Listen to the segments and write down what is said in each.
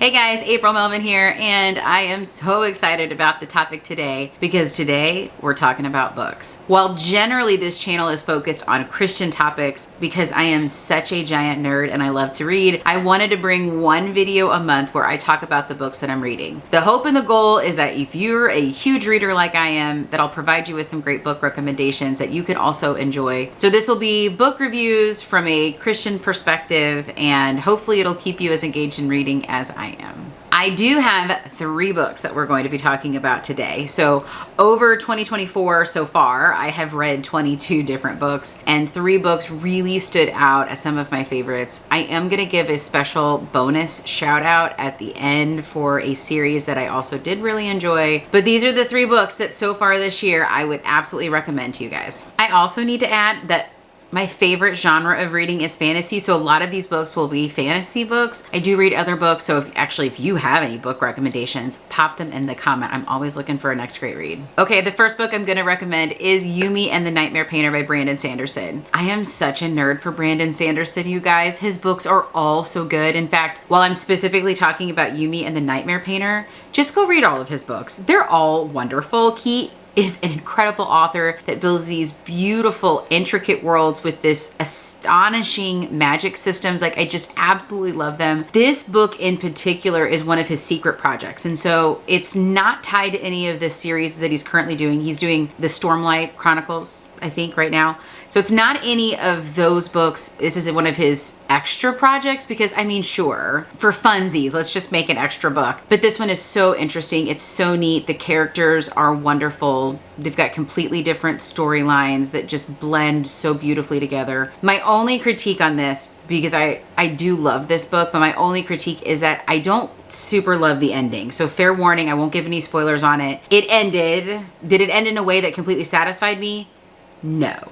Hey guys, April Melvin here, and I am so excited about the topic today because today we're talking about books. While generally this channel is focused on Christian topics because I am such a giant nerd and I love to read, I wanted to bring one video a month where I talk about the books that I'm reading. The hope and the goal is that if you're a huge reader like I am, that I'll provide you with some great book recommendations that you can also enjoy. So this will be book reviews from a Christian perspective, and hopefully it'll keep you as engaged in reading as I am. I do have 3 books that we're going to be talking about today. So over 2024 so far, I have read 22 different books, and 3 books really stood out as some of my favorites. I am going to give a special bonus shout out at the end for a series that I also did really enjoy. But these are the 3 books that so far this year I would absolutely recommend to you guys. I also need to add that my favorite genre of reading is fantasy, so a lot of these books will be fantasy books. I do read other books, so if you have any book recommendations, pop them in the comment. I'm always looking for a next great read. Okay, the first book I'm gonna recommend is Yumi and the Nightmare Painter by Brandon Sanderson. I am such a nerd for Brandon Sanderson, you guys. His books are all so good. In fact, while I'm specifically talking about Yumi and the Nightmare Painter, just go read all of his books. They're all wonderful. He is an incredible author that builds these beautiful, intricate worlds with this astonishing magic systems. Like, I just absolutely love them. This book in particular is one of his secret projects. And so it's not tied to any of the series that he's currently doing. He's doing the Stormlight Chronicles, I think, right now. So it's not any of those books. This is one of his extra projects because, I mean, sure, for funsies, let's just make an extra book. But this one is so interesting. It's so neat. The characters are wonderful. They've got completely different storylines that just blend so beautifully together. My only critique on this, because I do love this book, but my only critique is that I don't super love the ending. So fair warning, I won't give any spoilers on it. Did it end in a way that completely satisfied me? No.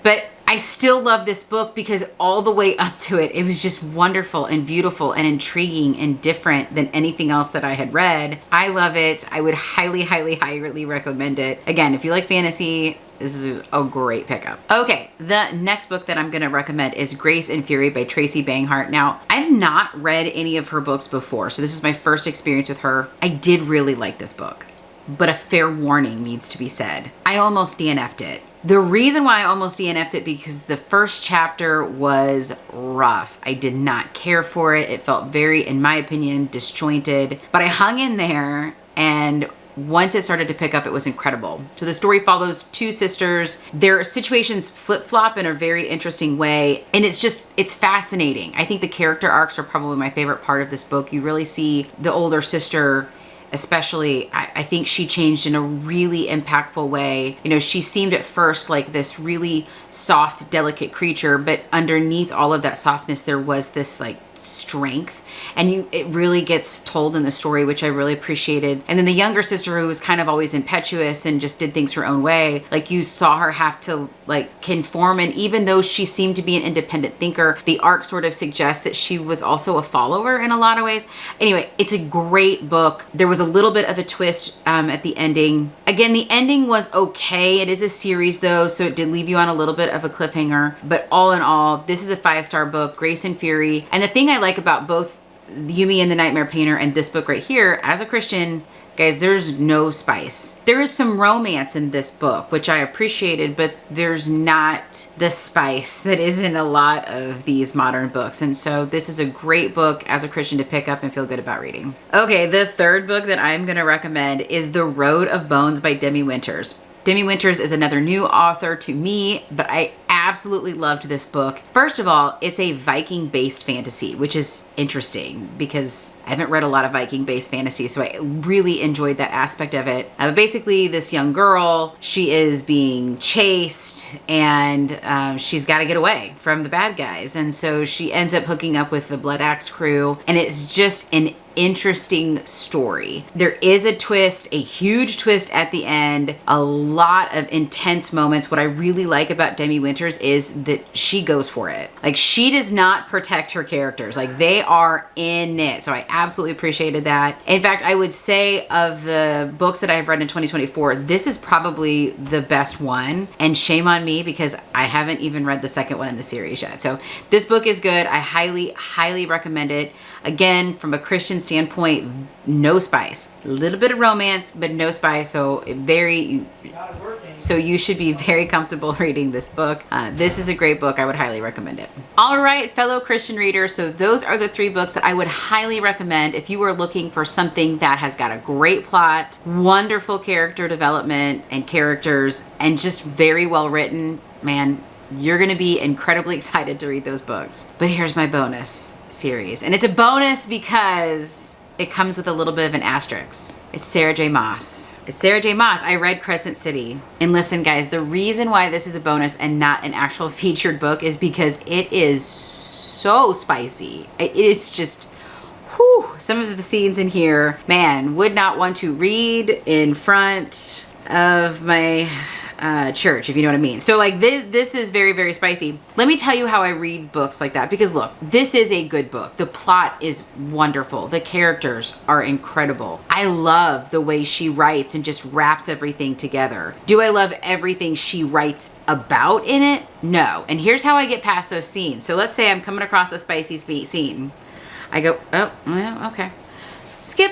But I still love this book because all the way up to it, it was just wonderful and beautiful and intriguing and different than anything else that I had read. I love it. I would highly, highly, highly recommend it. Again, if you like fantasy, this is a great pickup. Okay, the next book that I'm gonna recommend is Grace and Fury by Tracy Banghart. Now, I've not read any of her books before, so this is my first experience with her. I did really like this book, but a fair warning needs to be said. I almost DNF'd it. The reason why I almost DNF'd it because the first chapter was rough. I did not care for it. It felt very, in my opinion, disjointed. But I hung in there, and once it started to pick up, it was incredible. So the story follows 2 sisters. Their situations flip-flop in a very interesting way, and it's fascinating. I think the character arcs are probably my favorite part of this book. You really see the older sister, especially, I think she changed in a really impactful way. You know, she seemed at first like this really soft, delicate creature, but underneath all of that softness, there was this like strength, and it really gets told in the story, which I really appreciated. And then the younger sister, who was kind of always impetuous and just did things her own way, like you saw her have to like conform. And even though she seemed to be an independent thinker, the arc sort of suggests that she was also a follower in a lot of ways. Anyway, it's a great book. There was a little bit of a twist at the ending. Again, the ending was okay. It is a series though, so it did leave you on a little bit of a cliffhanger. But all in all, this is a 5-star book, Grace and Fury. And the thing I like about both Yumi and the Nightmare Painter and this book right here, as a Christian, guys, there's no spice. There is some romance in this book, which I appreciated, but there's not the spice that is in a lot of these modern books. And so this is a great book as a Christian to pick up and feel good about reading. Okay, the third book that I'm gonna recommend is The Road of Bones by Demi Winters. Demi Winters is another new author to me, but I absolutely loved this book. First of all, it's a Viking-based fantasy, which is interesting because I haven't read a lot of Viking-based fantasy, so I really enjoyed that aspect of it. But basically, this young girl, she is being chased, and she's got to get away from the bad guys. And so she ends up hooking up with the Blood Axe crew, and it's just an interesting story. There is a twist, a huge twist at the end, a lot of intense moments. What I really like about Demi Winters is that she goes for it. Like, she does not protect her characters. Like, they are in it. So I absolutely appreciated that. In fact, I would say of the books that I've read in 2024, this is probably the best one. And shame on me because I haven't even read the second one in the series yet. So this book is good. I highly, highly recommend it. Again, from a Christian standpoint, no spice. A little bit of romance, but no spice. So you should be very comfortable reading this book. This is a great book. I would highly recommend it. All right, fellow Christian readers. So those are the 3 books that I would highly recommend if you are looking for something that has got a great plot, wonderful character development and characters, and just very well written. Man, you're going to be incredibly excited to read those books. But here's my bonus series. And it's a bonus because it comes with a little bit of an asterisk. It's Sarah J. Maas. It's Sarah J. Maas. I read Crescent City. And listen, guys, the reason why this is a bonus and not an actual featured book is because it is so spicy. It is just, whew, some of the scenes in here, man, would not want to read in front of my church, if you know what I mean. So like this is very, very spicy. Let me tell you how I read books like that, because look, this is a good book. The plot is wonderful. The characters are incredible. I love the way she writes and just wraps everything together. Do I love everything she writes about in it? No. And here's how I get past those scenes. So let's say I'm coming across a spicy scene. I go, oh, well, okay. Skip.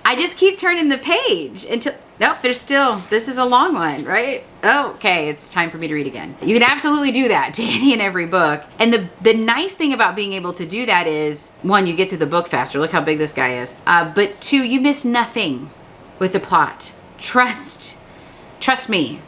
I just keep turning the page until, nope, this is a long one, right? Oh, okay, it's time for me to read again. You can absolutely do that to any and every book. And the nice thing about being able to do that is, 1, you get through the book faster. Look how big this guy is. But 2, you miss nothing with the plot. Trust me.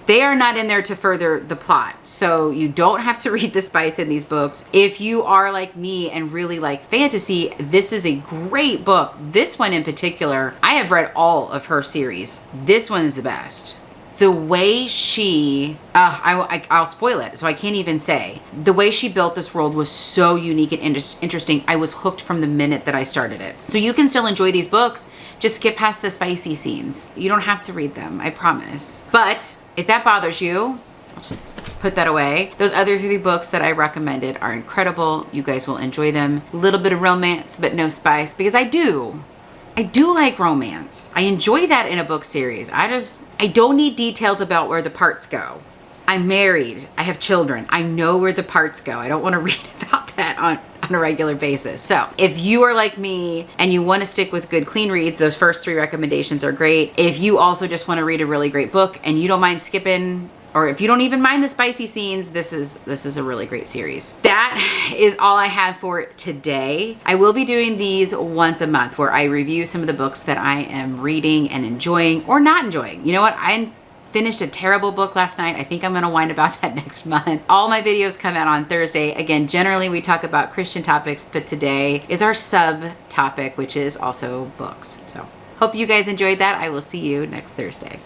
They are not in there to further the plot. So you don't have to read the spice in these books. If you are like me and really like fantasy, this is a great book. This one in particular, I have read all of her series. This one is the best. The way she, I'll spoil it, so I can't even say. The way she built this world was so unique and interesting. I was hooked from the minute that I started it. So you can still enjoy these books. Just skip past the spicy scenes. You don't have to read them, I promise. But if that bothers you, I'll just put that away. Those other 3 books that I recommended are incredible. You guys will enjoy them. A little bit of romance, but no spice, because I do like romance. I enjoy that in a book series. I don't need details about where the parts go. I'm married. I have children. I know where the parts go. I don't want to read about that on a regular basis. So if you are like me and you want to stick with good, clean reads, those first 3 recommendations are great. If you also just want to read a really great book and you don't mind skipping, or if you don't even mind the spicy scenes, this is a really great series. That is all I have for today. I will be doing these once a month where I review some of the books that I am reading and enjoying or not enjoying. You know what? I finished a terrible book last night. I think I'm going to whine about that next month. All my videos come out on Thursday. Again, generally we talk about Christian topics, but today is our subtopic, which is also books. So hope you guys enjoyed that. I will see you next Thursday.